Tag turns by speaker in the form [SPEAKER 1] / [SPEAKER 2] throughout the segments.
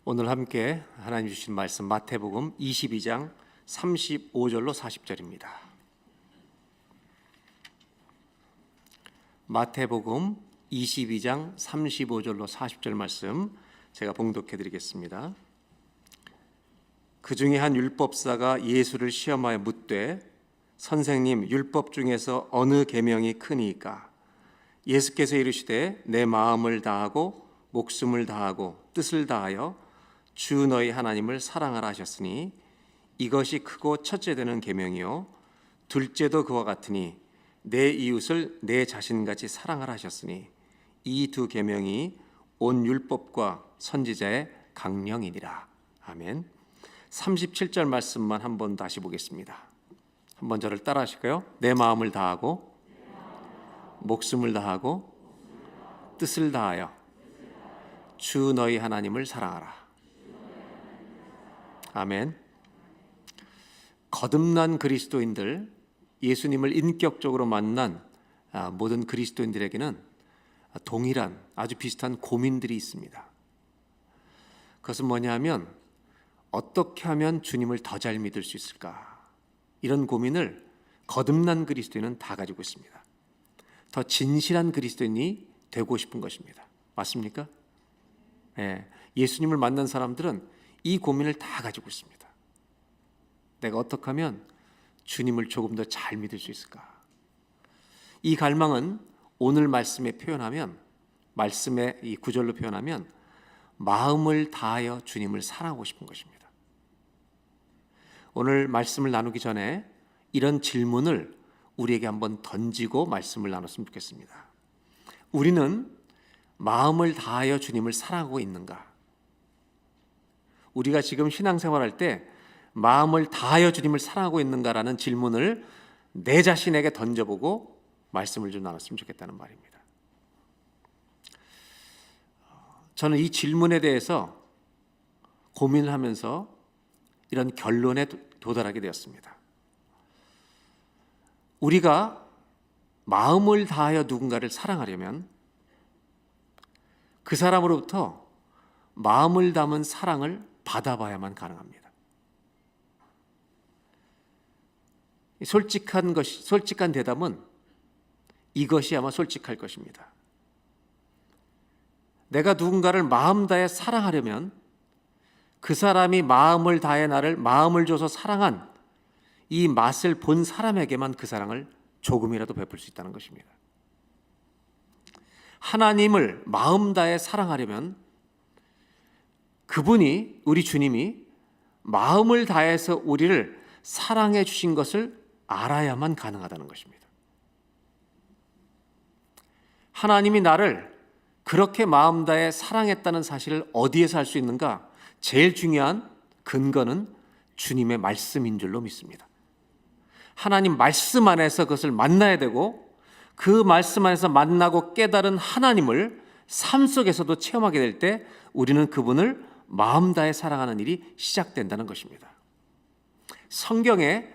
[SPEAKER 1] 오늘 함께 하나님 주신 말씀 마태복음 22장 35절로 40절입니다. 마태복음 22장 35절로 40절 말씀 제가 봉독해 드리겠습니다. 그 중에 한 율법사가 예수를 시험하여 묻되 선생님, 율법 중에서 어느 계명이 크니이까? 예수께서 이르시되 내 마음을 다하고 목숨을 다하고 뜻을 다하여 주 너희 하나님을 사랑하라 하셨으니 이것이 크고 첫째 되는 계명이요 둘째도 그와 같으니 내 이웃을 내 자신같이 사랑하라 하셨으니 이 두 계명이 온 율법과 선지자의 강령이니라. 아멘. 37절 말씀만 한번 다시 보겠습니다. 한번 저를 따라 하실까요? 내 마음을 다하고 목숨을 다하고 뜻을 다하여 주 너희 하나님을 사랑하라. 아멘. 거듭난 그리스도인들, 예수님을 인격적으로 만난 모든 그리스도인들에게는 동일한 아주 비슷한 고민들이 있습니다. 그것은 뭐냐면 어떻게 하면 주님을 더 잘 믿을 수 있을까? 이런 고민을 거듭난 그리스도인은 다 가지고 있습니다. 더 진실한 그리스도인이 되고 싶은 것입니다. 맞습니까? 예수님을 만난 사람들은 이 고민을 다 가지고 있습니다. 내가 어떻게 하면 주님을 조금 더 잘 믿을 수 있을까? 이 갈망은 오늘 말씀에 표현하면, 말씀의 이 구절로 표현하면 마음을 다하여 주님을 사랑하고 싶은 것입니다. 오늘 말씀을 나누기 전에 이런 질문을 우리에게 한번 던지고 말씀을 나눴으면 좋겠습니다. 우리는 마음을 다하여 주님을 사랑하고 있는가? 우리가 지금 신앙생활할 때 마음을 다하여 주님을 사랑하고 있는가라는 질문을 내 자신에게 던져보고 말씀을 좀 나눴으면 좋겠다는 말입니다. 저는 이 질문에 대해서 고민을 하면서 이런 결론에 도달하게 되었습니다. 우리가 마음을 다하여 누군가를 사랑하려면 그 사람으로부터 마음을 담은 사랑을 받아봐야만 가능합니다. 솔직한 대답은 이것이 아마 솔직할 것입니다. 내가 누군가를 마음 다해 사랑하려면 그 사람이 마음을 다해 나를 마음을 줘서 사랑한 이 맛을 본 사람에게만 그 사랑을 조금이라도 베풀 수 있다는 것입니다. 하나님을 마음 다해 사랑하려면 그분이, 우리 주님이 마음을 다해서 우리를 사랑해 주신 것을 알아야만 가능하다는 것입니다. 하나님이 나를 그렇게 마음 다해 사랑했다는 사실을 어디에서 알 수 있는가? 제일 중요한 근거는 주님의 말씀인 줄로 믿습니다. 하나님 말씀 안에서 그것을 만나야 되고 그 말씀 안에서 만나고 깨달은 하나님을 삶 속에서도 체험하게 될 때 우리는 그분을 마음 다해 사랑하는 일이 시작된다는 것입니다. 성경에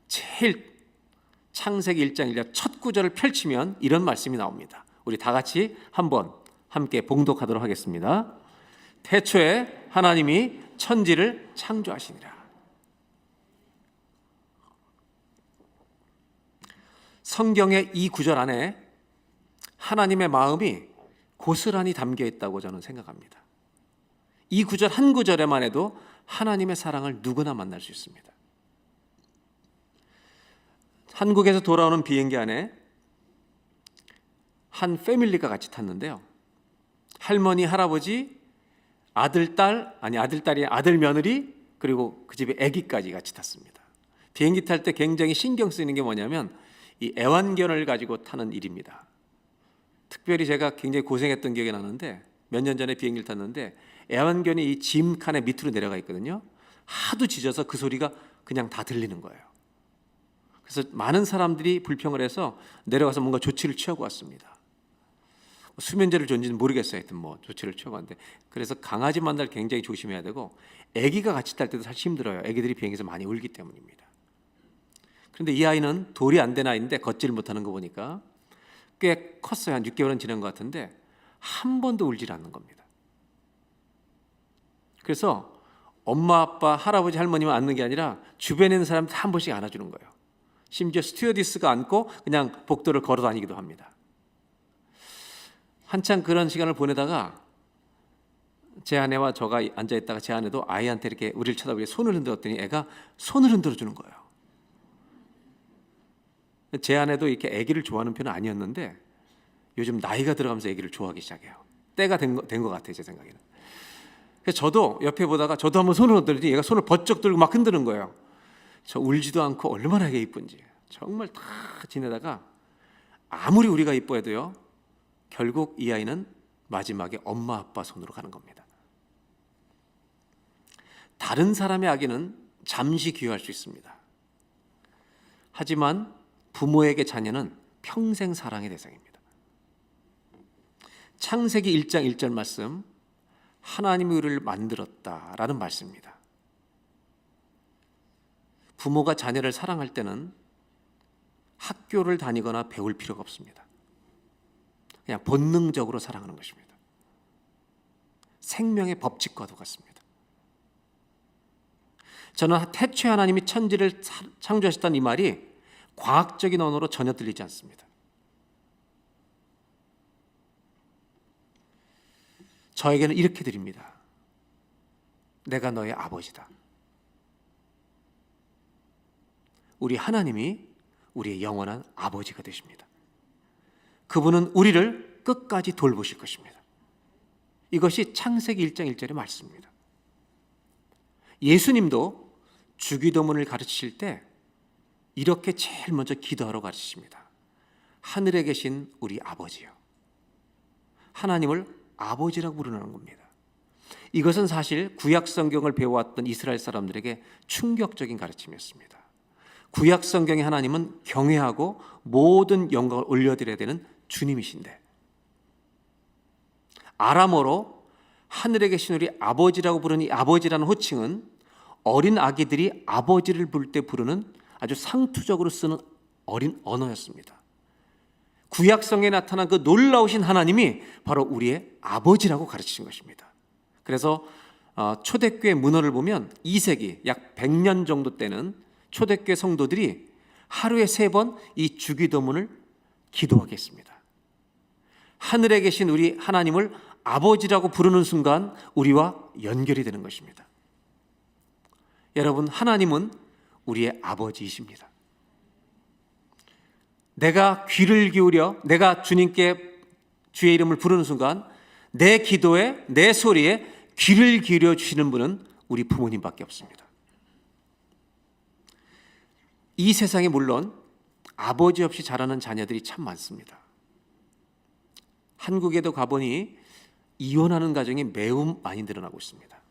[SPEAKER 1] 제일 창세기 1장 1절 첫 구절을 펼치면 이런 말씀이 나옵니다. 우리 다 같이 한번 함께 봉독하도록 하겠습니다. 태초에 하나님이 천지를 창조하시니라. 성경의 이 구절 안에 하나님의 마음이 고스란히 담겨 있다고 저는 생각합니다. 이 구절 한 구절에만 해도 하나님의 사랑을 누구나 만날 수 있습니다. 한국에서 돌아오는 비행기 안에 한 패밀리가 같이 탔는데요. 할머니, 할아버지, 아들, 며느리, 그리고 그 집에 아기까지 같이 탔습니다. 비행기 탈 때 굉장히 신경 쓰이는 게 뭐냐면 이 애완견을 가지고 타는 일입니다. 특별히 제가 굉장히 고생했던 기억이 나는데 몇 년 전에 비행기를 탔는데 애완견이 이 짐 칸의 밑으로 내려가 있거든요. 하도 짖어서 그 소리가 그냥 다 들리는 거예요. 그래서 많은 사람들이 불평을 해서 내려가서 뭔가 조치를 취하고 왔습니다. 수면제를 줬는지는 모르겠어요. 하여튼 조치를 취하고 왔는데, 그래서 강아지 만날 굉장히 조심해야 되고 아기가 같이 탈 때도 사실 힘들어요. 아기들이 비행기에서 많이 울기 때문입니다. 그런데 이 아이는 돌이 안 된 아이인데 걷지를 못하는 거 보니까 꽤 컸어요. 한 6개월은 지난 것 같은데 한 번도 울질 않는 겁니다. 그래서 엄마, 아빠, 할아버지, 할머니만 안는 게 아니라 주변에 있는 사람 다 한 번씩 안아주는 거예요. 심지어 스튜어디스가 안고 그냥 복도를 걸어 다니기도 합니다. 한참 그런 시간을 보내다가 제 아내와 저가 앉아있다가 제 아내도 아이한테 이렇게 우리를 쳐다보게 손을 흔들었더니 애가 손을 흔들어주는 거예요. 제 아내도 이렇게 아기를 좋아하는 편은 아니었는데 요즘 나이가 들어가면서 아기를 좋아하기 시작해요. 때가 된 것 같아요, 제 생각에는. 그래서 저도 옆에 보다가 저도 한번 손을 흔들더니 얘가 손을 번쩍 들고 막 흔드는 거예요. 저 울지도 않고 얼마나 이게 이쁜지. 정말 다 지내다가 아무리 우리가 이뻐해도요, 결국 이 아이는 마지막에 엄마 아빠 손으로 가는 겁니다. 다른 사람의 아기는 잠시 귀화할 수 있습니다. 하지만 부모에게 자녀는 평생 사랑의 대상입니다. 창세기 1장 1절 말씀, 하나님이 우리를 만들었다라는 말씀입니다. 부모가 자녀를 사랑할 때는 학교를 다니거나 배울 필요가 없습니다. 그냥 본능적으로 사랑하는 것입니다. 생명의 법칙과도 같습니다. 저는 태초에 하나님이 천지를 창조하셨다는 이 말이 과학적인 언어로 전혀 들리지 않습니다. 저에게는 이렇게 드립니다. 내가 너의 아버지다. 우리 하나님이 우리의 영원한 아버지가 되십니다. 그분은 우리를 끝까지 돌보실 것입니다. 이것이 창세기 1장 1절의 말씀입니다. 예수님도 주기도문을 가르치실 때 이렇게 제일 먼저 기도하러 가르치십니다. 하늘에 계신 우리 아버지요. 하나님을 아버지라고 부르는 겁니다. 이것은 사실 구약 성경을 배워왔던 이스라엘 사람들에게 충격적인 가르침이었습니다. 구약 성경의 하나님은 경외하고 모든 영광을 올려드려야 되는 주님이신데, 아람어로 하늘에 계신 우리 아버지라고 부르는 이 아버지라는 호칭은 어린 아기들이 아버지를 부를 때 부르는 아주 상투적으로 쓰는 어린 언어였습니다. 구약성에 나타난 그 놀라우신 하나님이 바로 우리의 아버지라고 가르치신 것입니다. 그래서 초대교회 문헌을 보면 2세기 약 100년 정도 때는 초대교회 성도들이 하루에 3번 이 주기도문을 기도하게 했습니다. 하늘에 계신 우리 하나님을 아버지라고 부르는 순간 우리와 연결이 되는 것입니다. 여러분, 하나님은 우리의 아버지이십니다. 내가 귀를 기울여 내가 주님께 주의 이름을 부르는 순간 내 기도에, 내 소리에 귀를 기울여 주시는 분은 우리 부모님밖에 없습니다. 이 세상에 물론 아버지 없이 자라는 자녀들이 참 많습니다. 한국에도 가보니 이혼하는 가정이 매우 많이 늘어나고 있습니다.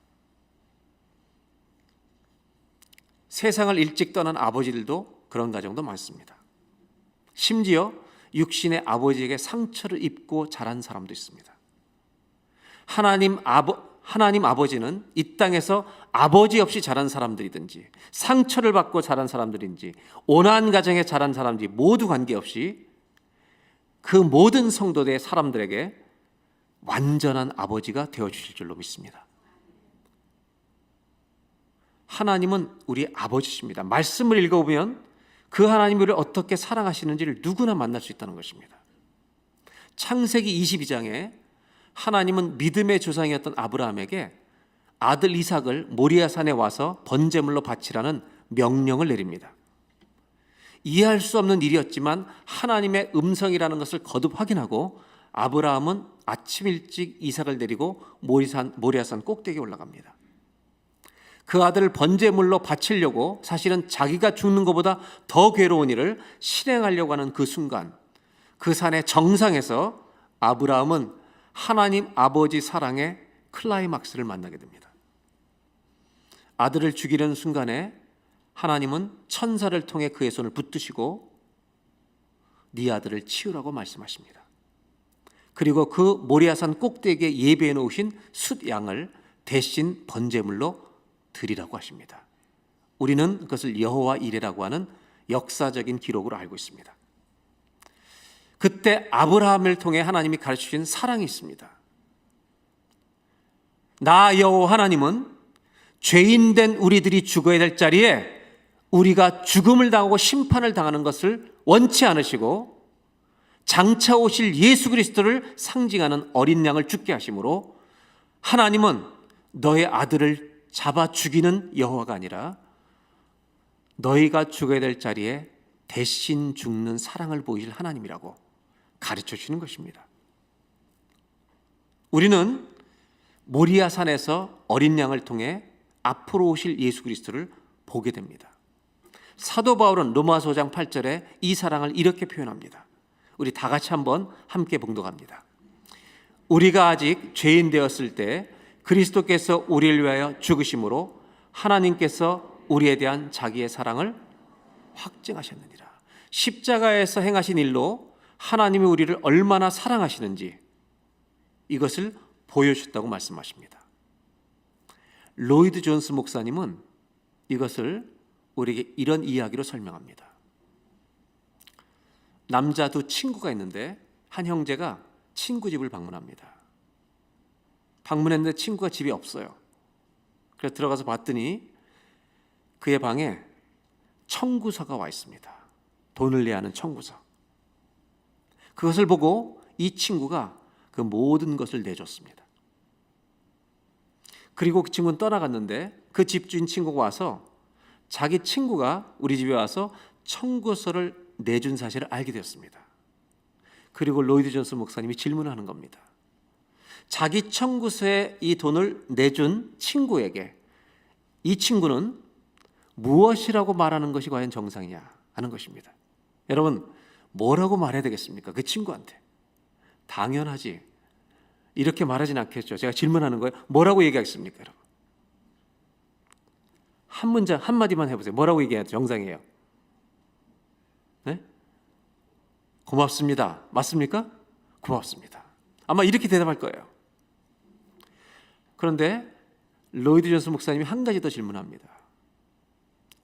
[SPEAKER 1] 세상을 일찍 떠난 아버지들도 그런 가정도 많습니다. 심지어 육신의 아버지에게 상처를 입고 자란 사람도 있습니다. 하나님 아버지는 이 땅에서 아버지 없이 자란 사람들이든지 상처를 받고 자란 사람들인지 온한 가정에 자란 사람들이 모두 관계없이 그 모든 성도들의 사람들에게 완전한 아버지가 되어주실 줄로 믿습니다. 하나님은 우리 아버지십니다. 말씀을 읽어보면 그 하나님이 우리를 어떻게 사랑하시는지를 누구나 만날 수 있다는 것입니다. 창세기 22장에 하나님은 믿음의 조상이었던 아브라함에게 아들 이삭을 모리아산에 와서 번제물로 바치라는 명령을 내립니다. 이해할 수 없는 일이었지만 하나님의 음성이라는 것을 거듭 확인하고 아브라함은 아침 일찍 이삭을 데리고 모리아산 꼭대기에 올라갑니다. 그 아들을 번제물로 바치려고 사실은 자기가 죽는 것보다 더 괴로운 일을 실행하려고 하는 그 순간, 그 산의 정상에서 아브라함은 하나님 아버지 사랑의 클라이막스를 만나게 됩니다. 아들을 죽이려는 순간에 하나님은 천사를 통해 그의 손을 붙드시고 네 아들을 치우라고 말씀하십니다. 그리고 그 모리아산 꼭대기에 예배해 놓으신 숫양을 대신 번제물로 드리라고 하십니다. 우리는 그것을 여호와 이레라고 하는 역사적인 기록으로 알고 있습니다. 그때 아브라함을 통해 하나님이 가르치신 사랑이 있습니다. 나 여호와 하나님은 죄인된 우리들이 죽어야 될 자리에 우리가 죽음을 당하고 심판을 당하는 것을 원치 않으시고 장차 오실 예수 그리스도를 상징하는 어린 양을 죽게 하심으로 하나님은 너의 아들을 잡아 죽이는 여호와가 아니라 너희가 죽어야 될 자리에 대신 죽는 사랑을 보이실 하나님이라고 가르쳐 주시는 것입니다. 우리는 모리아 산에서 어린 양을 통해 앞으로 오실 예수 그리스도를 보게 됩니다. 사도 바울은 로마서 5장 8절에 이 사랑을 이렇게 표현합니다. 우리 다 같이 한번 함께 봉독합니다. 우리가 아직 죄인 되었을 때 그리스도께서 우리를 위하여 죽으심으로 하나님께서 우리에 대한 자기의 사랑을 확증하셨느니라. 십자가에서 행하신 일로 하나님이 우리를 얼마나 사랑하시는지 이것을 보여주셨다고 말씀하십니다. 로이드 존스 목사님은 이것을 우리에게 이런 이야기로 설명합니다. 남자 두 친구가 있는데 한 형제가 친구 집을 방문합니다. 방문했는데 친구가 집에 없어요. 그래서 들어가서 봤더니 그의 방에 청구서가 와 있습니다. 돈을 내야 하는 청구서. 그것을 보고 이 친구가 그 모든 것을 내줬습니다. 그리고 그 친구는 떠나갔는데 그 집주인 친구가 와서 자기 친구가 우리 집에 와서 청구서를 내준 사실을 알게 되었습니다. 그리고 로이드 존스 목사님이 질문하는 겁니다. 자기 청구서에 이 돈을 내준 친구에게 이 친구는 무엇이라고 말하는 것이 과연 정상이냐 하는 것입니다. 여러분, 뭐라고 말해야 되겠습니까? 그 친구한테. 당연하지. 이렇게 말하진 않겠죠. 제가 질문하는 거예요. 뭐라고 얘기하겠습니까, 여러분? 한 문장, 한마디만 해보세요. 뭐라고 얘기해야 정상이에요? 네? 고맙습니다. 맞습니까? 고맙습니다. 아마 이렇게 대답할 거예요. 그런데 로이드 존스 목사님이 한 가지 더 질문합니다.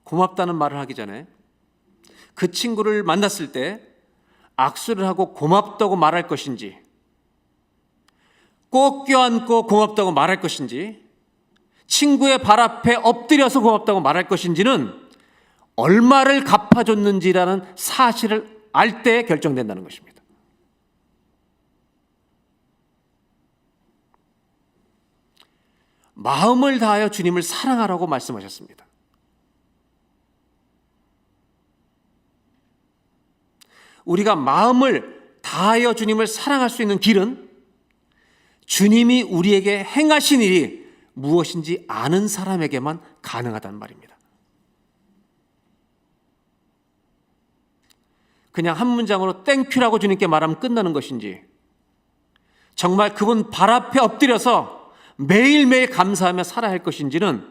[SPEAKER 1] 고맙다는 말을 하기 전에 그 친구를 만났을 때 악수를 하고 고맙다고 말할 것인지, 꼭 껴안고 고맙다고 말할 것인지, 친구의 발 앞에 엎드려서 고맙다고 말할 것인지는 얼마를 갚아줬는지라는 사실을 알 때 결정된다는 것입니다. 마음을 다하여 주님을 사랑하라고 말씀하셨습니다. 우리가 마음을 다하여 주님을 사랑할 수 있는 길은 주님이 우리에게 행하신 일이 무엇인지 아는 사람에게만 가능하다는 말입니다. 그냥 한 문장으로 땡큐라고 주님께 말하면 끝나는 것인지, 정말 그분 발 앞에 엎드려서 매일매일 감사하며 살아야 할 것인지는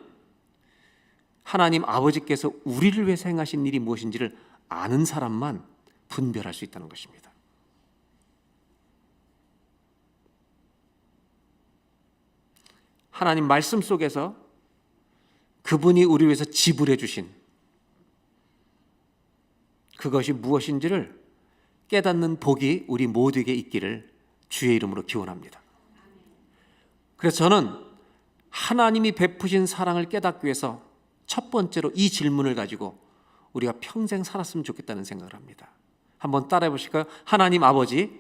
[SPEAKER 1] 하나님 아버지께서 우리를 위해서 행하신 일이 무엇인지를 아는 사람만 분별할 수 있다는 것입니다. 하나님 말씀 속에서 그분이 우리 위해서 지불해 주신 그것이 무엇인지를 깨닫는 복이 우리 모두에게 있기를 주의 이름으로 기원합니다. 그래서 저는 하나님이 베푸신 사랑을 깨닫기 위해서 첫 번째로 이 질문을 가지고 우리가 평생 살았으면 좋겠다는 생각을 합니다. 한번 따라해 보실까요? 하나님 아버지,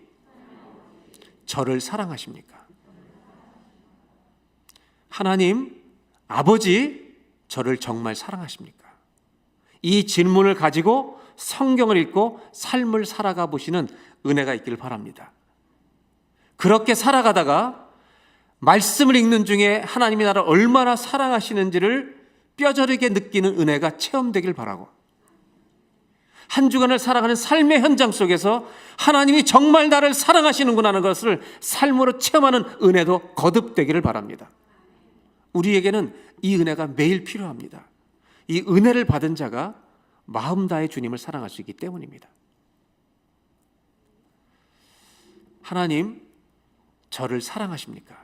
[SPEAKER 1] 저를 사랑하십니까? 하나님 아버지, 저를 정말 사랑하십니까? 이 질문을 가지고 성경을 읽고 삶을 살아가 보시는 은혜가 있기를 바랍니다. 그렇게 살아가다가 말씀을 읽는 중에 하나님이 나를 얼마나 사랑하시는지를 뼈저리게 느끼는 은혜가 체험되길 바라고, 한 주간을 살아가는 삶의 현장 속에서 하나님이 정말 나를 사랑하시는구나 하는 것을 삶으로 체험하는 은혜도 거듭되기를 바랍니다. 우리에게는 이 은혜가 매일 필요합니다. 이 은혜를 받은 자가 마음 다해 주님을 사랑할 수 있기 때문입니다. 하나님, 저를 사랑하십니까?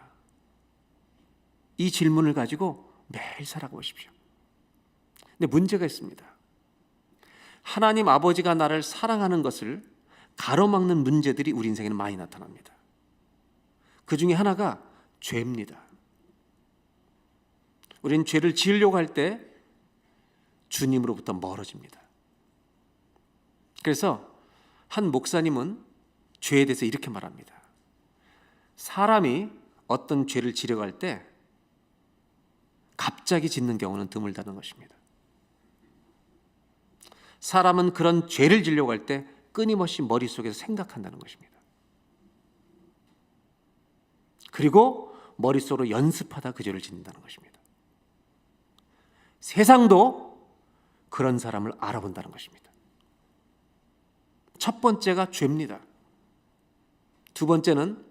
[SPEAKER 1] 이 질문을 가지고 매일 살아보십시오. 근데 문제가 있습니다. 하나님 아버지가 나를 사랑하는 것을 가로막는 문제들이 우리 인생에는 많이 나타납니다. 그 중에 하나가 죄입니다. 우리는 죄를 지으려고 할 때 주님으로부터 멀어집니다. 그래서 한 목사님은 죄에 대해서 이렇게 말합니다. 사람이 어떤 죄를 지려고 할 때 갑자기 짓는 경우는 드물다는 것입니다. 사람은 그런 죄를 지려고 할 때 끊임없이 머릿속에서 생각한다는 것입니다. 그리고 머릿속으로 연습하다 그 죄를 짓는다는 것입니다. 세상도 그런 사람을 알아본다는 것입니다. 첫 번째가 죄입니다. 두 번째는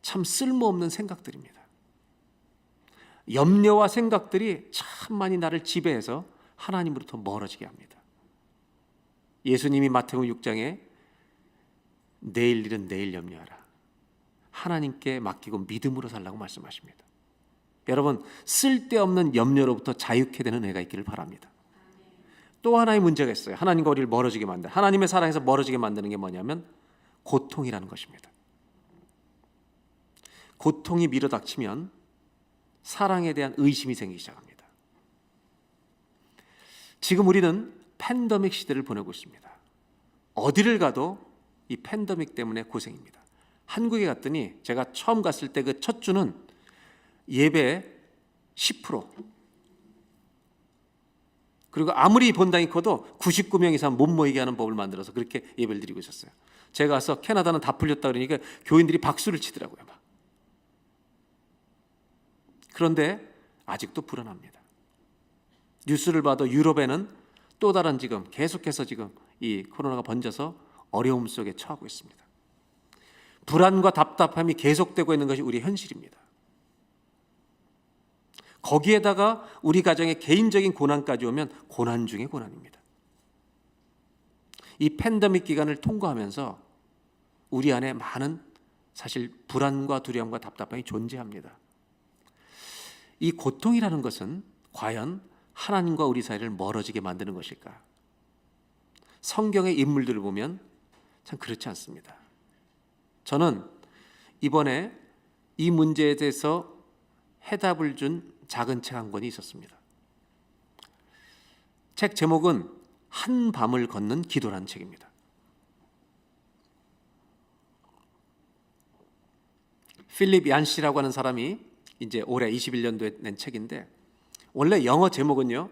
[SPEAKER 1] 참 쓸모없는 생각들입니다. 염려와 생각들이 참 많이 나를 지배해서 하나님으로부터 멀어지게 합니다. 예수님이 마태복음 6장에 내일 일은 내일 염려하라, 하나님께 맡기고 믿음으로 살라고 말씀하십니다. 여러분, 쓸데없는 염려로부터 자유케 되는 은혜가 있기를 바랍니다. 또 하나의 문제가 있어요. 하나님과 우리를 멀어지게 만드는, 하나님의 사랑에서 멀어지게 만드는 게 뭐냐면 고통이라는 것입니다. 고통이 밀어닥치면 사랑에 대한 의심이 생기기 시작합니다. 지금 우리는 팬데믹 시대를 보내고 있습니다. 어디를 가도 이 팬데믹 때문에 고생입니다. 한국에 갔더니 제가 처음 갔을 때 그 첫 주는 예배 10%, 그리고 아무리 본당이 커도 99명 이상 못 모이게 하는 법을 만들어서 그렇게 예배를 드리고 있었어요. 제가 가서 캐나다는 다 풀렸다 그러니까 교인들이 박수를 치더라고요. 막. 그런데 아직도 불안합니다. 뉴스를 봐도 유럽에는 또 다른 지금 계속해서 지금 이 코로나가 번져서 어려움 속에 처하고 있습니다. 불안과 답답함이 계속되고 있는 것이 우리의 현실입니다. 거기에다가 우리 가정의 개인적인 고난까지 오면 고난 중에 고난입니다. 이 팬데믹 기간을 통과하면서 우리 안에 많은 사실 불안과 두려움과 답답함이 존재합니다. 이 고통이라는 것은 과연 하나님과 우리 사이를 멀어지게 만드는 것일까? 성경의 인물들을 보면 참 그렇지 않습니다. 저는 이번에 이 문제에 대해서 해답을 준 작은 책 한 권이 있었습니다. 책 제목은 한 밤을 걷는 기도라는 책입니다. 필립 얀시라고 하는 사람이 이제 올해 21년도에 낸 책인데, 원래 영어 제목은요,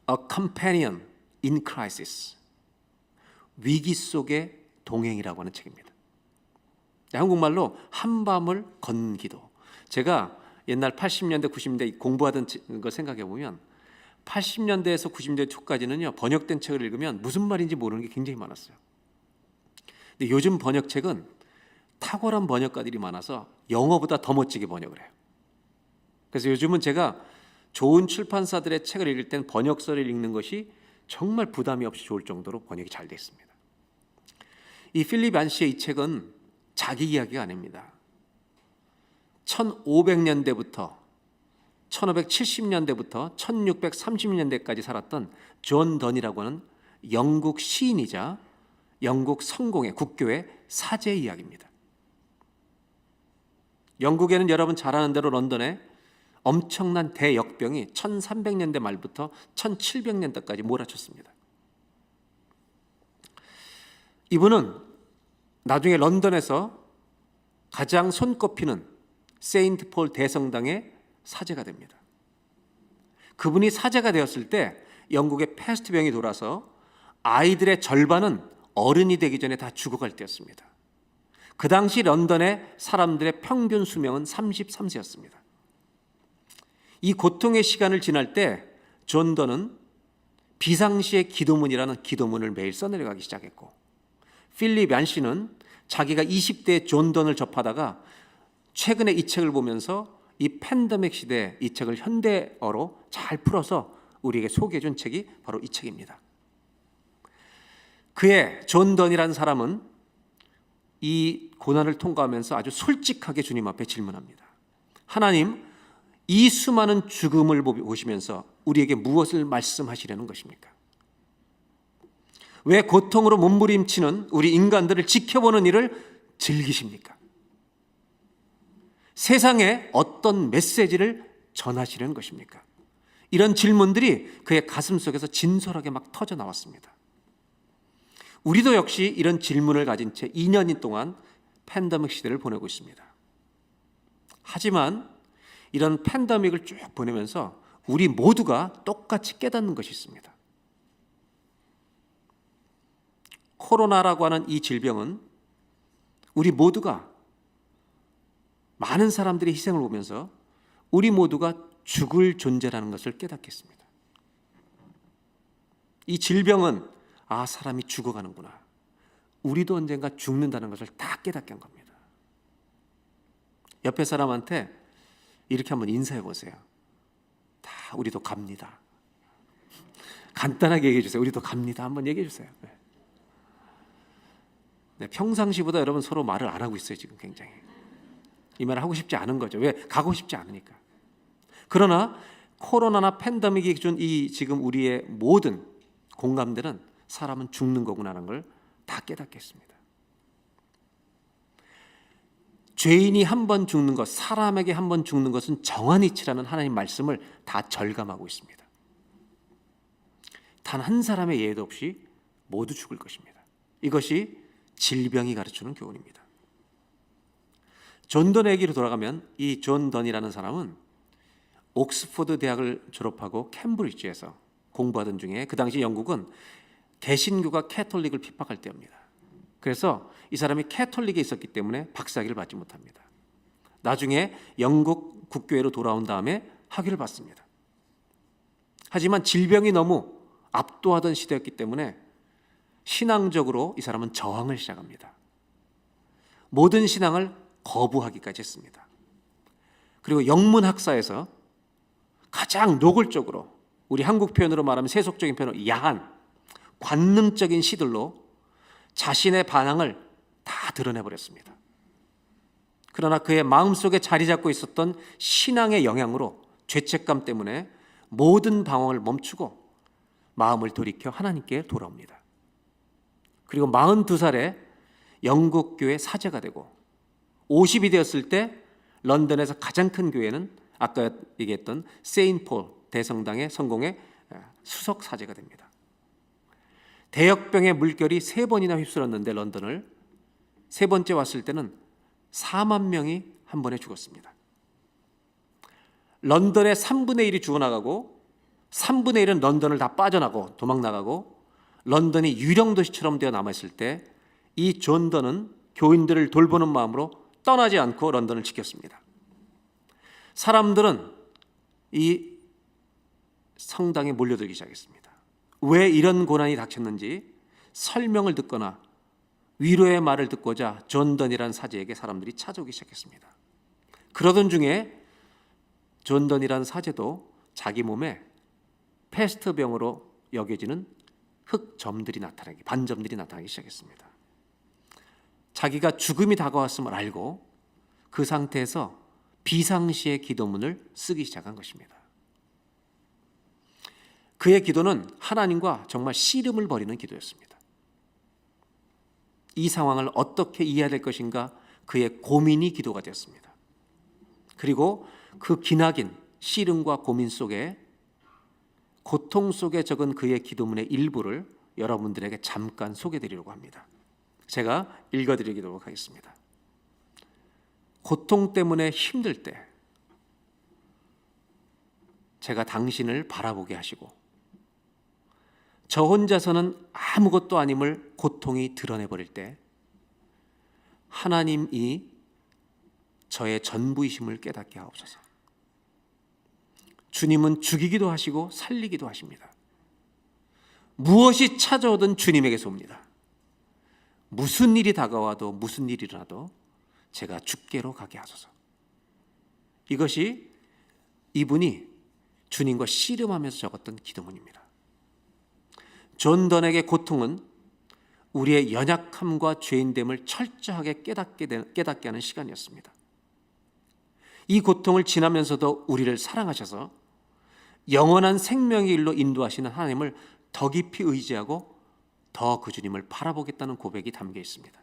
[SPEAKER 1] A Companion in Crisis, 위기 속의 동행이라고 하는 책입니다. 한국말로 한밤을 걷는 기도. 제가 옛날 80년대 90년대 공부하던 거 생각해 보면 80년대에서 90년대 초까지는요, 번역된 책을 읽으면 무슨 말인지 모르는 게 굉장히 많았어요. 근데 요즘 번역책은 탁월한 번역가들이 많아서 영어보다 더 멋지게 번역을 해요. 그래서 요즘은 제가 좋은 출판사들의 책을 읽을 땐 번역서를 읽는 것이 정말 부담이 없이 좋을 정도로 번역이 잘 되어 있습니다. 이 필립 얀시의 이 책은 자기 이야기가 아닙니다. 1500년대부터 1570년대부터 1630년대까지 살았던 존 던이라고 하는 영국 시인이자 영국 성공의 국교의 사제의 이야기입니다. 영국에는 여러분 잘 아는 대로 런던에 엄청난 대역병이 1300년대 말부터 1700년대까지 몰아쳤습니다. 이분은 나중에 런던에서 가장 손꼽히는 세인트 폴 대성당의 사제가 됩니다. 그분이 사제가 되었을 때 영국의 패스트병이 돌아서 아이들의 절반은 어른이 되기 전에 다 죽어갈 때였습니다. 그 당시 런던의 사람들의 평균 수명은 33세였습니다. 이 고통의 시간을 지날 때 존 던은 비상시의 기도문이라는 기도문을 매일 써내려가기 시작했고, 필립 얀시는 자기가 20대에 존 던을 접하다가 최근에 이 책을 보면서 이 팬데믹 시대에 이 책을 현대어로 잘 풀어서 우리에게 소개해 준 책이 바로 이 책입니다. 그의 존 던이라는 사람은 이 고난을 통과하면서 아주 솔직하게 주님 앞에 질문합니다. 하나님, 이 수많은 죽음을 보시면서 우리에게 무엇을 말씀하시려는 것입니까? 왜 고통으로 몸부림치는 우리 인간들을 지켜보는 일을 즐기십니까? 세상에 어떤 메시지를 전하시려는 것입니까? 이런 질문들이 그의 가슴 속에서 진솔하게 막 터져 나왔습니다. 우리도 역시 이런 질문을 가진 채 2년인 동안 팬데믹 시대를 보내고 있습니다. 하지만 이런 팬데믹을 쭉 보내면서 우리 모두가 똑같이 깨닫는 것이 있습니다. 코로나라고 하는 이 질병은 우리 모두가, 많은 사람들의 희생을 보면서 우리 모두가 죽을 존재라는 것을 깨닫겠습니다. 이 질병은 사람이 죽어가는구나, 우리도 언젠가 죽는다는 것을 다 깨닫게 한 겁니다. 옆에 사람한테 이렇게 한번 인사해 보세요. 다 우리도 갑니다. 간단하게 얘기해 주세요. 우리도 갑니다. 한번 얘기해 주세요. 네, 평상시보다 여러분 서로 말을 안 하고 있어요. 지금 굉장히 이 말을 하고 싶지 않은 거죠. 왜? 가고 싶지 않으니까. 그러나 코로나나 팬데믹이 준 이 지금 우리의 모든 공감대는 사람은 죽는 거구나라는 걸 다 깨닫겠습니다. 죄인이 한 번 죽는 것, 사람에게 한 번 죽는 것은 정한 이치라는 하나님 말씀을 다 절감하고 있습니다. 단 한 사람의 예외도 없이 모두 죽을 것입니다. 이것이 질병이 가르치는 교훈입니다. 존 던 얘기로 돌아가면, 이 존 던이라는 사람은 옥스퍼드 대학을 졸업하고 캠브리지에서 공부하던 중에, 그 당시 영국은 개신교가 캐톨릭을 핍박할 때입니다. 그래서 이 사람이 캐톨릭에 있었기 때문에 박사학위를 받지 못합니다. 나중에 영국 국교회로 돌아온 다음에 학위를 받습니다. 하지만 질병이 너무 압도하던 시대였기 때문에 신앙적으로 이 사람은 저항을 시작합니다. 모든 신앙을 거부하기까지 했습니다. 그리고 영문학사에서 가장 노골적으로, 우리 한국 표현으로 말하면 세속적인 표현으로 야한, 관능적인 시들로 자신의 반항을 다 드러내버렸습니다. 그러나 그의 마음속에 자리 잡고 있었던 신앙의 영향으로, 죄책감 때문에 모든 방황을 멈추고 마음을 돌이켜 하나님께 돌아옵니다. 그리고 42살에 영국 교회 사제가 되고 50이 되었을 때 런던에서 가장 큰 교회는 아까 얘기했던 세인트 폴 대성당의 성공의 수석 사제가 됩니다. 대역병의 물결이 3번이나 휩쓸었는데 런던을, 3번째 왔을 때는 4만 명이 한 번에 죽었습니다. 런던의 3분의 1이 죽어나가고 3분의 1은 런던을 다 빠져나가고 도망나가고 런던이 유령도시처럼 되어 남아있을 때 이 존 던은 교인들을 돌보는 마음으로 떠나지 않고 런던을 지켰습니다. 사람들은 이 성당에 몰려들기 시작했습니다. 왜 이런 고난이 닥쳤는지 설명을 듣거나 위로의 말을 듣고자 존 던이라는 사제에게 사람들이 찾아오기 시작했습니다. 그러던 중에 존 던이라는 사제도 자기 몸에 패스트병으로 여겨지는 흑점들이 나타나기, 반점들이 나타나기 시작했습니다. 자기가 죽음이 다가왔음을 알고 그 상태에서 비상시의 기도문을 쓰기 시작한 것입니다. 그의 기도는 하나님과 정말 씨름을 벌이는 기도였습니다. 이 상황을 어떻게 이해해야 될 것인가, 그의 고민이 기도가 되었습니다. 그리고 그 기나긴 씨름과 고민 속에, 고통 속에 적은 그의 기도문의 일부를 여러분들에게 잠깐 소개해드리려고 합니다. 제가 읽어드리도록 하겠습니다. 고통 때문에 힘들 때 제가 당신을 바라보게 하시고 저 혼자서는 아무것도 아님을 고통이 드러내버릴 때 하나님이 저의 전부이심을 깨닫게 하옵소서. 주님은 죽이기도 하시고 살리기도 하십니다. 무엇이 찾아오든 주님에게서 옵니다. 무슨 일이 다가와도 무슨 일이 일어나도 제가 주께로 가게 하소서. 이것이 이분이 주님과 씨름하면서 적었던 기도문입니다. 존 던에게 고통은 우리의 연약함과 죄인됨을 철저하게 깨닫게 하는 시간이었습니다. 이 고통을 지나면서도 우리를 사랑하셔서 영원한 생명의 일로 인도하시는 하나님을 더 깊이 의지하고 더 그 주님을 바라보겠다는 고백이 담겨 있습니다.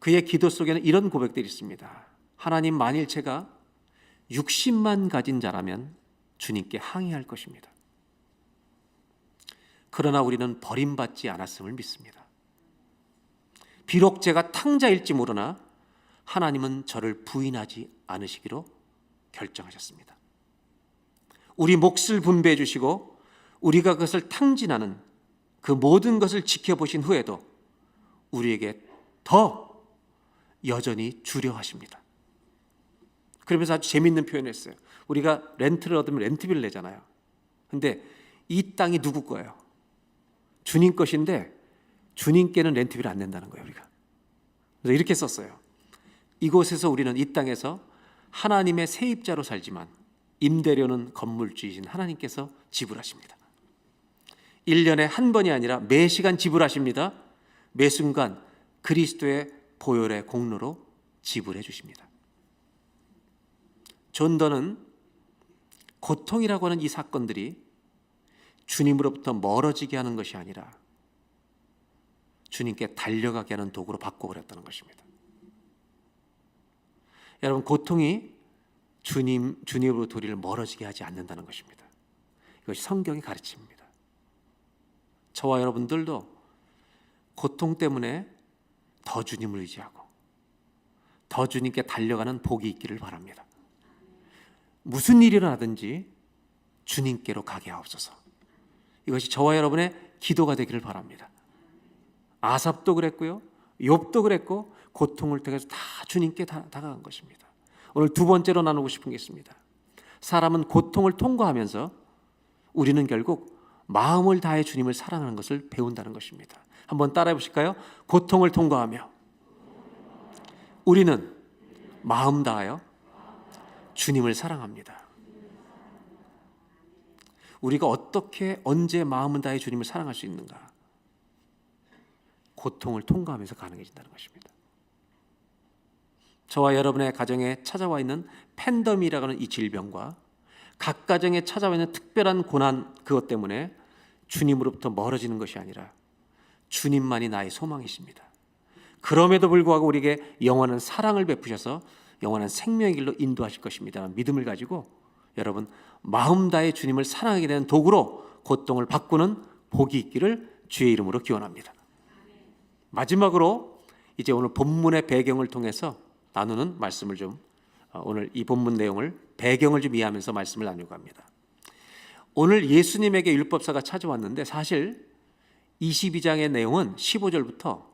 [SPEAKER 1] 그의 기도 속에는 이런 고백들이 있습니다. 하나님, 만일 제가 육신만 가진 자라면 주님께 항의할 것입니다. 그러나 우리는 버림받지 않았음을 믿습니다. 비록 제가 탕자일지 모르나 하나님은 저를 부인하지 않으시기로 결정하셨습니다. 우리 몫을 분배해 주시고 우리가 그것을 탕진하는 그 모든 것을 지켜보신 후에도 우리에게 더 여전히 주려 하십니다. 그러면서 아주 재미있는 표현을 했어요. 우리가 렌트를 얻으면 렌트비를 내잖아요. 근데 이 땅이 누구 거예요? 주님 것인데 주님께는 렌트비를 안 낸다는 거예요, 우리가. 그래서 이렇게 썼어요. 이곳에서 우리는 이 땅에서 하나님의 세입자로 살지만 임대료는 건물주이신 하나님께서 지불하십니다. 1년에 한 번이 아니라 매 시간 지불하십니다. 매 순간 그리스도의 보혈의 공로로 지불해 주십니다. 존더는 고통이라고 하는 이 사건들이 주님으로부터 멀어지게 하는 것이 아니라 주님께 달려가게 하는 도구로 바꿔버렸다는 것입니다. 여러분, 고통이 주님으로부터 우리를 멀어지게 하지 않는다는 것입니다. 이것이 성경이 가르칩니다. 저와 여러분들도 고통 때문에 더 주님을 의지하고 더 주님께 달려가는 복이 있기를 바랍니다. 무슨 일이 일어나든지 주님께로 가게 하옵소서. 이것이 저와 여러분의 기도가 되기를 바랍니다. 아삽도 그랬고요, 욥도 그랬고 고통을 통해서 다 주님께 다가간 것입니다. 오늘 두 번째로 나누고 싶은 게 있습니다. 사람은 고통을 통과하면서 우리는 결국 마음을 다해 주님을 사랑하는 것을 배운다는 것입니다. 한번 따라해 보실까요? 고통을 통과하며 우리는 마음 다하여 주님을 사랑합니다. 우리가 어떻게 언제 마음을 다해 주님을 사랑할 수 있는가? 고통을 통과하면서 가능해진다는 것입니다. 저와 여러분의 가정에 찾아와 있는 팬데믹이라고 하는 이 질병과 각 가정에 찾아와 있는 특별한 고난, 그것 때문에 주님으로부터 멀어지는 것이 아니라 주님만이 나의 소망이십니다. 그럼에도 불구하고 우리에게 영원한 사랑을 베푸셔서 영원한 생명의 길로 인도하실 것입니다. 믿음을 가지고 여러분, 마음 다해 주님을 사랑하게 되는 도구로 고통을 바꾸는 복이 있기를 주의 이름으로 기원합니다. 마지막으로 이제 오늘 본문의 배경을 통해서 나누는 말씀을 좀, 오늘 이 본문 내용을 배경을 좀 이해하면서 말씀을 나누려고 합니다. 오늘 예수님에게 율법사가 찾아왔는데 사실 22장의 내용은 15절부터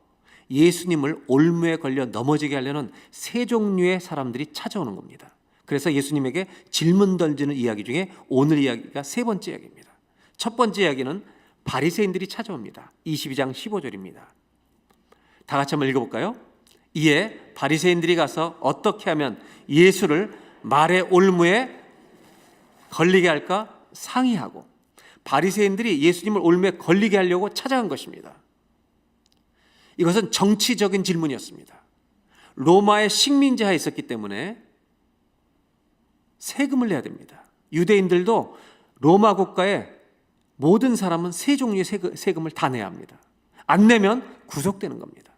[SPEAKER 1] 예수님을 올무에 걸려 넘어지게 하려는 세 종류의 사람들이 찾아오는 겁니다. 그래서 예수님에게 질문 던지는 이야기 중에 오늘 이야기가 세 번째 이야기입니다. 첫 번째 이야기는 바리새인들이 찾아옵니다. 22장 15절입니다. 다 같이 한번 읽어볼까요? 이에 바리새인들이 가서 어떻게 하면 예수를 말의 올무에 걸리게 할까 상의하고, 바리새인들이 예수님을 올무에 걸리게 하려고 찾아간 것입니다. 이것은 정치적인 질문이었습니다. 로마의 식민지하에 있었기 때문에 세금을 내야 됩니다. 유대인들도 로마 국가의 모든 사람은 세 종류의 세금을 다 내야 합니다. 안 내면 구속되는 겁니다.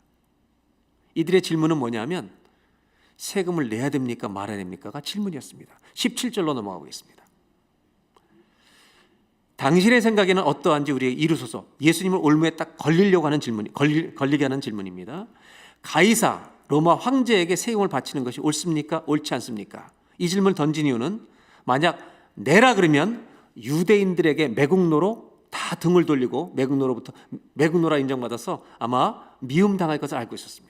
[SPEAKER 1] 이들의 질문은 뭐냐면 세금을 내야 됩니까 말아야 됩니까가 질문이었습니다. 17절로 넘어가 보겠습니다. 당신의 생각에는 어떠한지 우리에게 이루소서. 예수님을 올무에 딱 걸리려고 하는 질문이, 걸리게 하는 질문입니다. 가이사 로마 황제에게 세금을 바치는 것이 옳습니까? 옳지 않습니까? 이 질문을 던진 이유는 만약 내라 그러면 유대인들에게 매국노로 다 등을 돌리고 매국노라 인정받아서 아마 미움당할 것을 알고 있었습니다.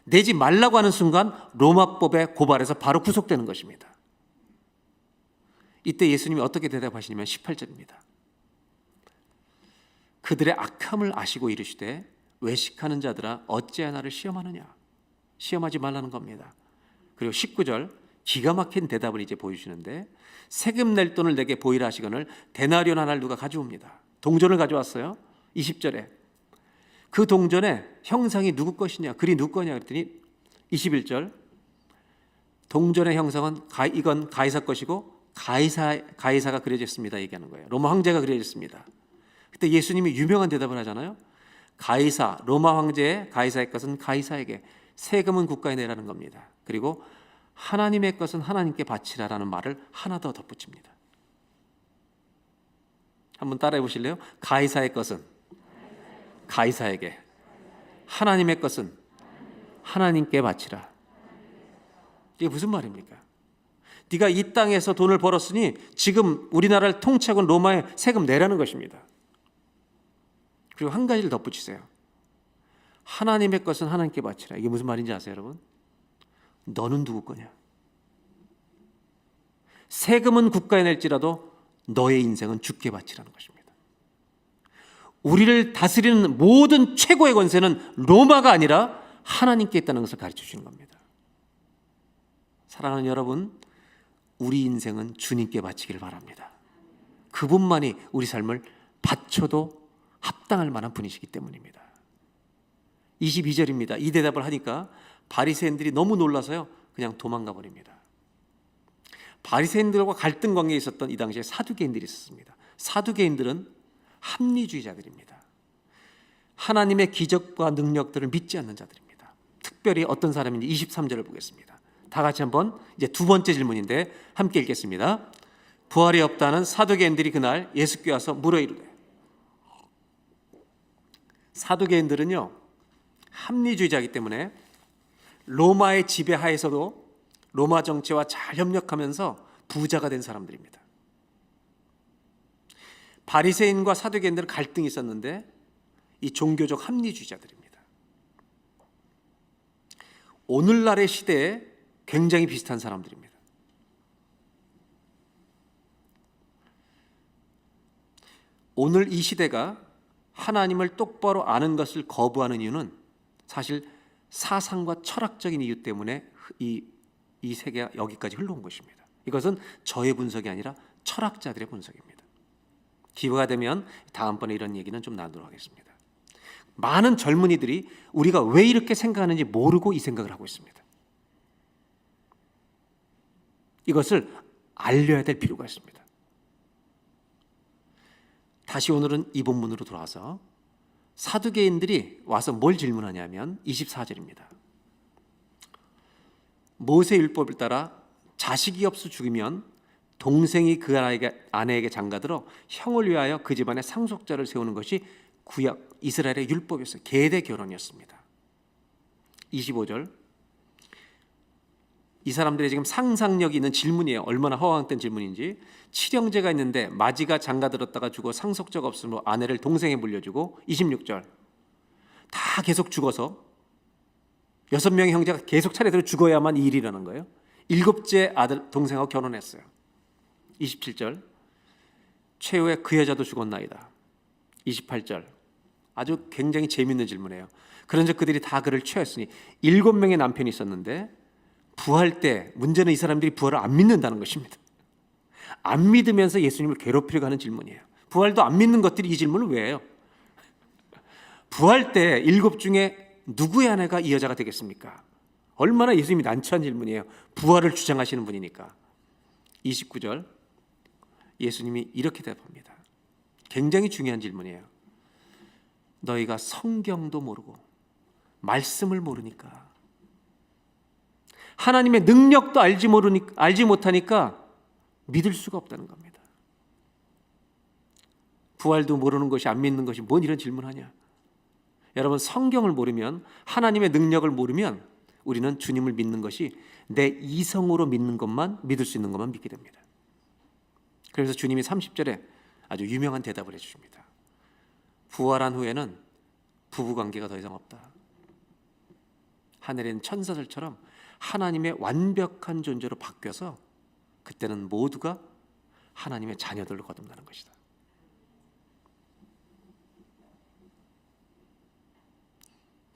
[SPEAKER 1] 내지 말라고 하는 순간 로마법에 고발해서 바로 구속되는 것입니다. 이때 예수님이 어떻게 대답하시냐면 18절입니다. 그들의 악함을 아시고 이르시되 외식하는 자들아 어찌하여 나를 시험하느냐. 시험하지 말라는 겁니다. 그리고 19절 기가 막힌 대답을 이제 보여주시는데 세금 낼 돈을 내게 보이라 하시거늘 데나리온 하나를 누가 가져옵니다. 동전을 가져왔어요. 20절에 그 동전의 형상이 누구 것이냐, 글이 누구 거냐 그랬더니 21절 동전의 형상은 이건 가이사 것이고 가이사가 그려져 있습니다 얘기하는 거예요. 로마 황제가 그려져 있습니다. 그때 예수님이 유명한 대답을 하잖아요. 로마 황제의 가이사의 것은 가이사에게, 세금은 국가에 내라는 겁니다. 그리고 하나님의 것은 하나님께 바치라라는 말을 하나 더 덧붙입니다. 한번 따라해 보실래요? 가이사의 것은 가이사에게, 하나님의 것은 하나님께 바치라. 이게 무슨 말입니까? 네가 이 땅에서 돈을 벌었으니 지금 우리나라를 통치하고 있는 로마에 세금 내라는 것입니다. 그리고 한 가지를 덧붙이세요. 하나님의 것은 하나님께 바치라. 이게 무슨 말인지 아세요, 여러분? 너는 누구 거냐? 세금은 국가에 낼지라도 너의 인생은 주께 바치라는 것입니다. 우리를 다스리는 모든 최고의 권세는 로마가 아니라 하나님께 있다는 것을 가르쳐 주시는 겁니다. 사랑하는 여러분, 우리 인생은 주님께 바치길 바랍니다. 그분만이 우리 삶을 바쳐도 합당할 만한 분이시기 때문입니다. 22절입니다. 이 대답을 하니까 바리새인들이 너무 놀라서요, 그냥 도망가 버립니다. 바리새인들과 갈등 관계에 있었던 이 당시에 사두개인들이 있었습니다. 사두개인들은 합리주의자들입니다. 하나님의 기적과 능력들을 믿지 않는 자들입니다. 특별히 어떤 사람인지 23절을 보겠습니다. 다 같이 한번, 이제 두 번째 질문인데 함께 읽겠습니다. 부활이 없다는 사두개인들이 그날 예수께 와서 물어 이르되. 사두개인들은요, 합리주의자이기 때문에 로마의 지배하에서도 로마 정치와 잘 협력하면서 부자가 된 사람들입니다. 바리새인과 사두개인들은 갈등이 있었는데 이 종교적 합리주의자들입니다. 오늘날의 시대에 굉장히 비슷한 사람들입니다. 오늘 이 시대가 하나님을 똑바로 아는 것을 거부하는 이유는 사실 사상과 철학적인 이유 때문에 이 세계가 여기까지 흘러온 것입니다. 이것은 저의 분석이 아니라 철학자들의 분석입니다. 기회가 되면 다음번에 이런 얘기는 좀 나누도록 하겠습니다. 많은 젊은이들이 우리가 왜 이렇게 생각하는지 모르고 이 생각을 하고 있습니다. 이것을 알려야 될 필요가 있습니다. 다시 오늘은 이 본문으로 돌아와서 사두개인들이 와서 뭘 질문하냐면 24절입니다. 모세 율법을 따라 자식이 없어 죽으면 동생이 그 아내에게 장가들어 형을 위하여 그 집안에 상속자를 세우는 것이 구약 이스라엘의 율법이었어요. 계대 결혼이었습니다. 25절. 이 사람들이 지금 상상력이 있는 질문이에요. 얼마나 허황된 질문인지. 칠형제가 있는데 마지가 장가들었다가 죽어 상속자가 없으므로 아내를 동생에 물려주고. 26절. 다 계속 죽어서 6명의 형제가 계속 차례대로 죽어야만 이 일이 일어나는 거예요. 7째 아들 동생하고 결혼했어요. 27절. 최후에 그 여자도 죽었나이다. 28절. 아주 굉장히 재미있는 질문이에요. 그런즉 그들이 다 그를 취하였으니 7명의 남편이 있었는데 부활 때 문제는 이 사람들이 부활을 안 믿는다는 것입니다. 안 믿으면서 예수님을 괴롭히려고 하는 질문이에요. 부활도 안 믿는 것들이 이 질문을 왜 해요? 부활 때 7 중에 누구의 아내가 이 여자가 되겠습니까? 얼마나 예수님이 난처한 질문이에요. 부활을 주장하시는 분이니까. 29절. 예수님이 이렇게 대답합니다. 굉장히 중요한 질문이에요. 너희가 성경도 모르고 말씀을 모르니까, 하나님의 능력도 알지 못하니까 믿을 수가 없다는 겁니다. 부활도 모르는 것이, 안 믿는 것이 뭔 이런 질문하냐. 여러분, 성경을 모르면, 하나님의 능력을 모르면 우리는 주님을 믿는 것이 내 이성으로 믿는 것만, 믿을 수 있는 것만 믿게 됩니다. 그래서 주님이 30절에 아주 유명한 대답을 해주십니다. 부활한 후에는 부부관계가 더 이상 없다. 하늘에는 천사들처럼 하나님의 완벽한 존재로 바뀌어서 그때는 모두가 하나님의 자녀들로 거듭나는 것이다.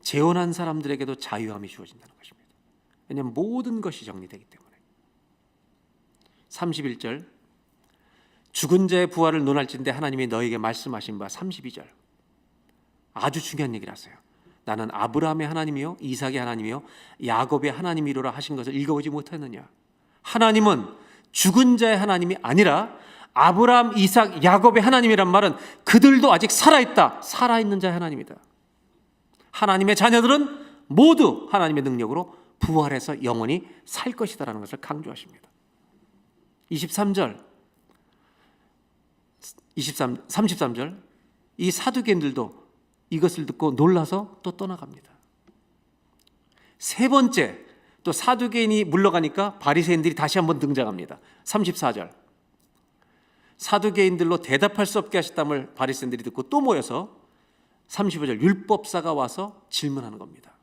[SPEAKER 1] 재혼한 사람들에게도 자유함이 주어진다는 것입니다. 왜냐하면 모든 것이 정리되기 때문에. 31절. 죽은 자의 부활을 논할진대 하나님이 너에게 말씀하신 바. 32절. 아주 중요한 얘기를 하세요. 나는 아브라함의 하나님이요 이삭의 하나님이요 야곱의 하나님이로라 하신 것을 읽어보지 못했느냐. 하나님은 죽은 자의 하나님이 아니라 아브라함, 이삭, 야곱의 하나님이란 말은 그들도 아직 살아있다. 살아있는 자의 하나님이다. 하나님의 자녀들은 모두 하나님의 능력으로 부활해서 영원히 살 것이다라는 것을 강조하십니다. 23절, 33절, 이 사두개인들도 이것을 듣고 놀라서 또 떠나갑니다. 세 번째, 또 사두개인이 물러가니까 바리새인들이 다시 한번 등장합니다. 34절, 사두개인들로 대답할 수 없게 하셨다을 바리새인들이 듣고 또 모여서 35절, 율법사가 와서 질문하는 겁니다.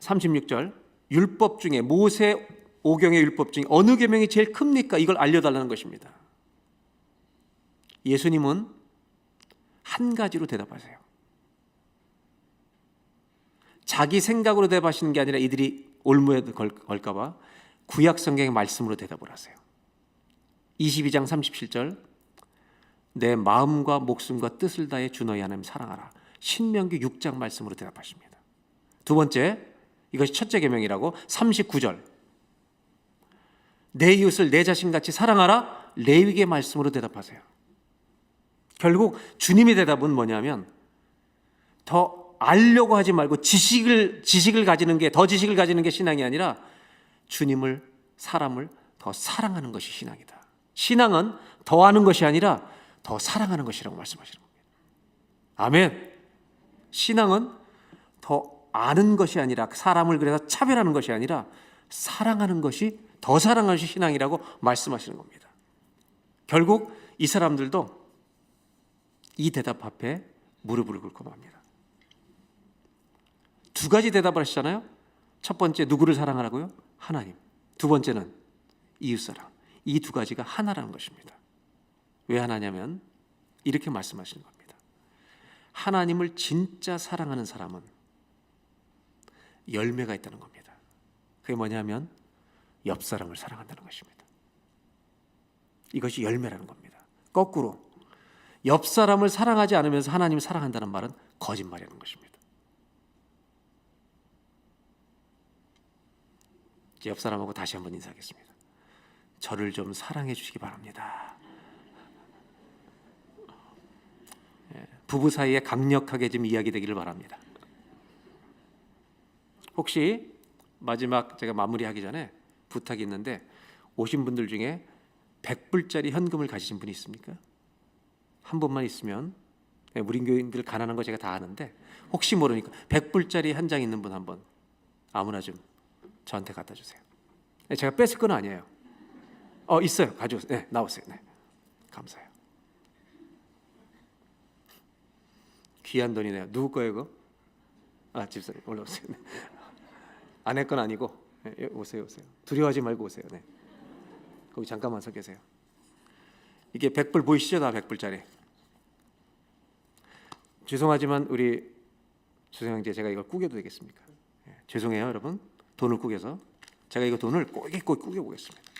[SPEAKER 1] 36절, 율법 중에 모세 오경의 율법 중에 어느 계명이 제일 큽니까? 이걸 알려달라는 것입니다. 예수님은 한 가지로 대답하세요. 자기 생각으로 대답하시는 게 아니라 이들이 올무에 걸까 봐 구약 성경의 말씀으로 대답을 하세요. 22장 37절, 내 마음과 목숨과 뜻을 다해 주 너희 하나님 사랑하라. 신명기 6장 말씀으로 대답하십니다. 두 번째, 이것이 첫째 계명이라고 39절, 내 이웃을 내 자신같이 사랑하라. 레위기의 말씀으로 대답하세요. 결국 주님의 대답은 뭐냐면 더 알려고 하지 말고 지식을 가지는 게, 더 지식을 가지는 게 신앙이 아니라 주님을, 사람을 더 사랑하는 것이 신앙이다. 신앙은 더 아는 것이 아니라 더 사랑하는 것이라고 말씀하시는 겁니다. 아멘. 신앙은 더 아는 것이 아니라, 사람을 그래서 차별하는 것이 아니라 사랑하는 것이, 더 사랑하는 것이 신앙이라고 말씀하시는 겁니다. 결국 이 사람들도 이 대답 앞에 무릎을 꿇고 맙니다. 두 가지 대답을 하시잖아요. 첫 번째, 누구를 사랑하라고요? 하나님. 두 번째는 이웃사랑. 이 두 가지가 하나라는 것입니다. 왜 하나냐면 이렇게 말씀하시는 겁니다. 하나님을 진짜 사랑하는 사람은 열매가 있다는 겁니다. 그게 뭐냐면 옆 사람을 사랑한다는 것입니다. 이것이 열매라는 겁니다. 거꾸로 옆 사람을 사랑하지 않으면서 하나님을 사랑한다는 말은 거짓말이라는 것입니다. 옆 사람하고 다시 한번 인사하겠습니다. 저를 좀 사랑해 주시기 바랍니다. 부부 사이에 강력하게 좀 이야기되기를 바랍니다. 혹시 마지막 제가 마무리하기 전에 부탁이 있는데, 오신 분들 중에 100불짜리 현금을 가지신 분이 있습니까? 한 분만 있으면, 무린교인들 가난한 거 제가 다 아는데 혹시 모르니까 100불짜리 한 장 있는 분 한번 아무나 좀 저한테 갖다 주세요. 제가 뺏을 건 아니에요. 있어요. 가져오세요. 네, 나오세요. 네, 감사해요. 귀한 돈이네요. 누구 거예요, 그거? 집사님 올라오세요. 네. 아내 건 아니고, 네, 오세요. 두려워하지 말고 오세요. 네. 거기 잠깐만 서 계세요. 이게 100불 보이시죠? 다 100불짜리. 죄송하지만 우리 조성 형제, 제가 이걸 꾸겨도 되겠습니까? 죄송해요, 여러분. 돈을 꾸겨서 제가 이거 돈을 꼭 꾸겨 보겠습니다.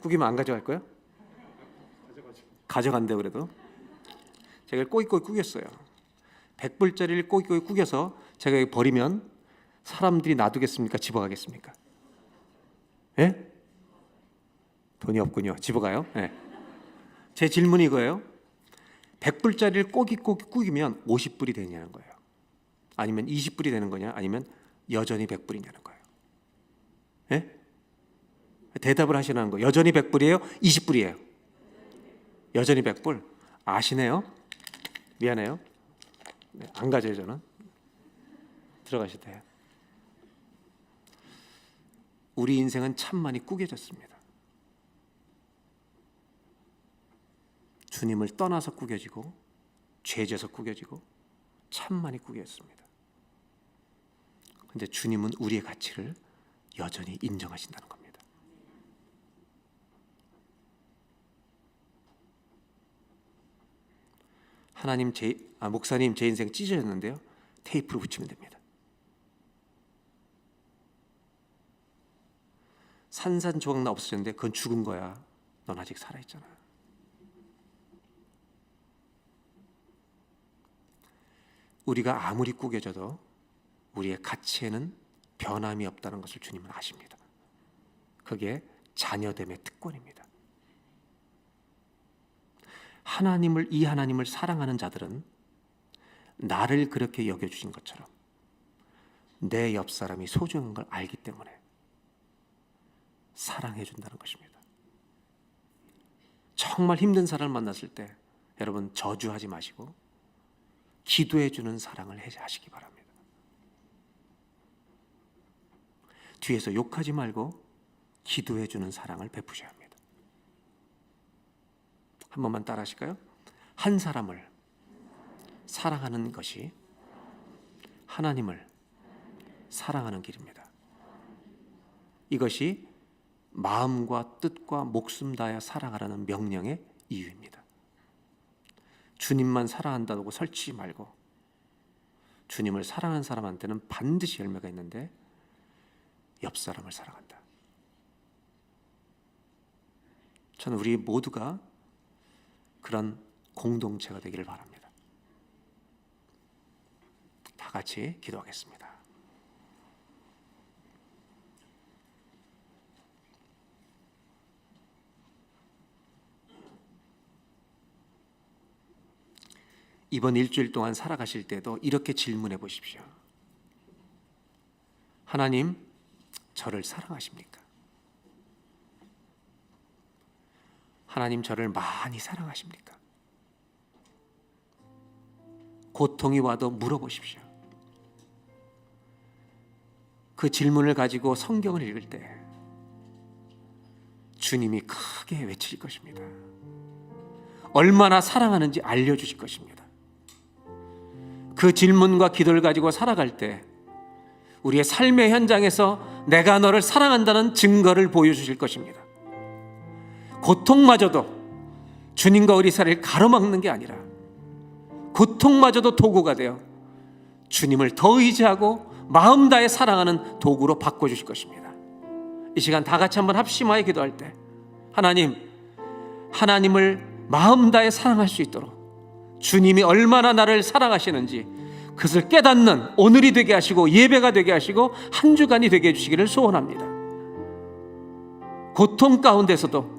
[SPEAKER 1] 꾸기면 안 가져갈 거예요? 가져간대요. 그래도 제가 꼬깃꼬깃 꾸겼어요. 100불짜리를 꼬깃꼬깃 꾸겨서 제가 이거 버리면 사람들이 놔두겠습니까? 집어가겠습니까? 예? 돈이 없군요. 집어가요? 예. 제 질문이 이거예요. 100불짜리를 꼬깃꼬깃 꾸기면 50불이 되냐는 거예요. 아니면 20불이 되는 거냐? 아니면 여전히 100불이냐는 거예요. 예? 대답을 하시라는 거예요. 여전히 100불이에요? 20불이에요? 여전히 100불. 아시네요? 미안해요. 네, 안 가져요. 저는. 들어가셔도 돼요. 우리 인생은 참 많이 꾸겨졌습니다. 주님을 떠나서 꾸겨지고, 죄져서 꾸겨지고, 참 많이 꾸겨졌습니다. 그런데 주님은 우리의 가치를 여전히 인정하신다는 겁니다. 목사님 제 인생 찢어졌는데요, 테이프로 붙이면 됩니다. 산산조각 나 없어졌는데 그건 죽은 거야. 넌 아직 살아있잖아. 우리가 아무리 꾸겨져도 우리의 가치에는 변함이 없다는 것을 주님은 아십니다. 그게 자녀됨의 특권입니다. 이 하나님을 사랑하는 자들은 나를 그렇게 여겨주신 것처럼 내 옆 사람이 소중한 걸 알기 때문에 사랑해 준다는 것입니다. 정말 힘든 사람을 만났을 때 여러분 저주하지 마시고 기도해 주는 사랑을 하시기 바랍니다. 뒤에서 욕하지 말고 기도해 주는 사랑을 베푸셔야 합니다. 한 번만 따라 하실까요? 한 사람을 사랑하는 것이 하나님을 사랑하는 길입니다. 이것이 마음과 뜻과 목숨 다하여 사랑하라는 명령의 이유입니다. 주님만 사랑한다고 설치지 말고 주님을 사랑하는 사람한테는 반드시 열매가 있는데 옆 사람을 사랑한다. 저는 우리 모두가 그런 공동체가 되기를 바랍니다. 다 같이 기도하겠습니다. 이번 일주일 동안 살아가실 때도 이렇게 질문해 보십시오. 하나님, 저를 사랑하십니까? 하나님, 저를 많이 사랑하십니까? 고통이 와도 물어보십시오. 그 질문을 가지고 성경을 읽을 때 주님이 크게 외칠 것입니다. 얼마나 사랑하는지 알려주실 것입니다. 그 질문과 기도를 가지고 살아갈 때 우리의 삶의 현장에서 내가 너를 사랑한다는 증거를 보여주실 것입니다. 고통마저도 주님과 우리 사이를 가로막는 게 아니라 고통마저도 도구가 되어 주님을 더 의지하고 마음 다해 사랑하는 도구로 바꿔주실 것입니다. 이 시간 다 같이 한번 합심하여 기도할 때 하나님을 마음 다해 사랑할 수 있도록 주님이 얼마나 나를 사랑하시는지 그것을 깨닫는 오늘이 되게 하시고 예배가 되게 하시고 한 주간이 되게 해주시기를 소원합니다. 고통 가운데서도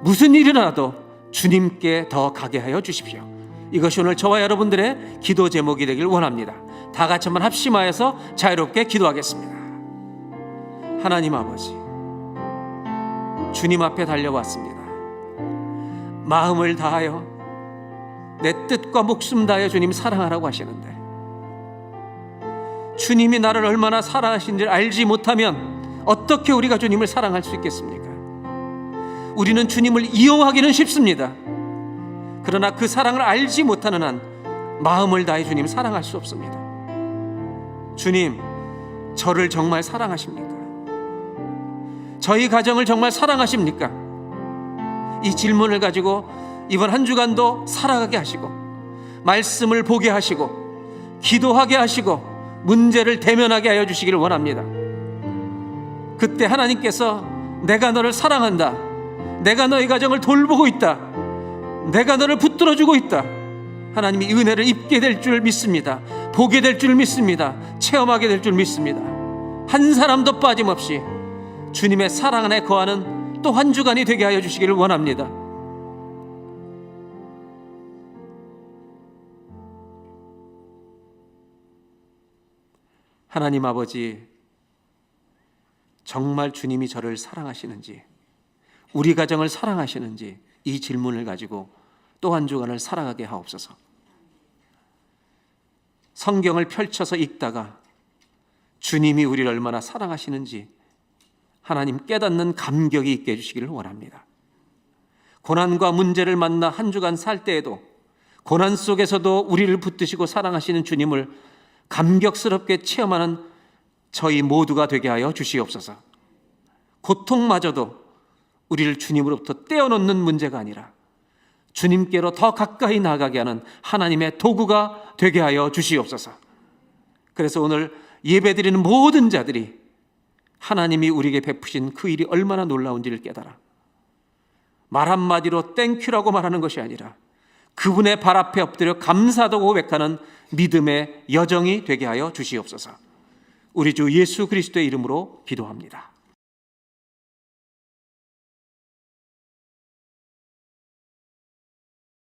[SPEAKER 1] 무슨 일이 나도 주님께 더 가게 하여 주십시오. 이것이 오늘 저와 여러분들의 기도 제목이 되길 원합니다. 다 같이 한번 합심하여서 자유롭게 기도하겠습니다. 하나님 아버지, 주님 앞에 달려왔습니다. 마음을 다하여 내 뜻과 목숨 다하여 주님 사랑하라고 하시는데 주님이 나를 얼마나 사랑하신지를 알지 못하면 어떻게 우리가 주님을 사랑할 수 있겠습니까? 우리는 주님을 이용하기는 쉽습니다. 그러나 그 사랑을 알지 못하는 한 마음을 다해 주님 사랑할 수 없습니다. 주님, 저를 정말 사랑하십니까? 저희 가정을 정말 사랑하십니까? 이 질문을 가지고 이번 한 주간도 살아가게 하시고 말씀을 보게 하시고 기도하게 하시고 문제를 대면하게 하여 주시기를 원합니다. 그때 하나님께서 내가 너를 사랑한다, 내가 너의 가정을 돌보고 있다, 내가 너를 붙들어주고 있다, 하나님이 은혜를 입게 될 줄 믿습니다. 보게 될 줄 믿습니다. 체험하게 될 줄 믿습니다. 한 사람도 빠짐없이 주님의 사랑 안에 거하는 또 한 주간이 되게 하여 주시기를 원합니다. 하나님 아버지, 정말 주님이 저를 사랑하시는지, 우리 가정을 사랑하시는지 이 질문을 가지고 또 한 주간을 살아가게 하옵소서. 성경을 펼쳐서 읽다가 주님이 우리를 얼마나 사랑하시는지 하나님 깨닫는 감격이 있게 해주시기를 원합니다. 고난과 문제를 만나 한 주간 살 때에도 고난 속에서도 우리를 붙드시고 사랑하시는 주님을 감격스럽게 체험하는 저희 모두가 되게 하여 주시옵소서. 고통마저도 우리를 주님으로부터 떼어놓는 문제가 아니라 주님께로 더 가까이 나가게 하는 하나님의 도구가 되게 하여 주시옵소서. 그래서 오늘 예배드리는 모든 자들이 하나님이 우리에게 베푸신 그 일이 얼마나 놀라운지를 깨달아 말 한마디로 땡큐라고 말하는 것이 아니라 그분의 발 앞에 엎드려 감사도 고백하는 믿음의 여정이 되게 하여 주시옵소서. 우리 주 예수 그리스도의 이름으로 기도합니다.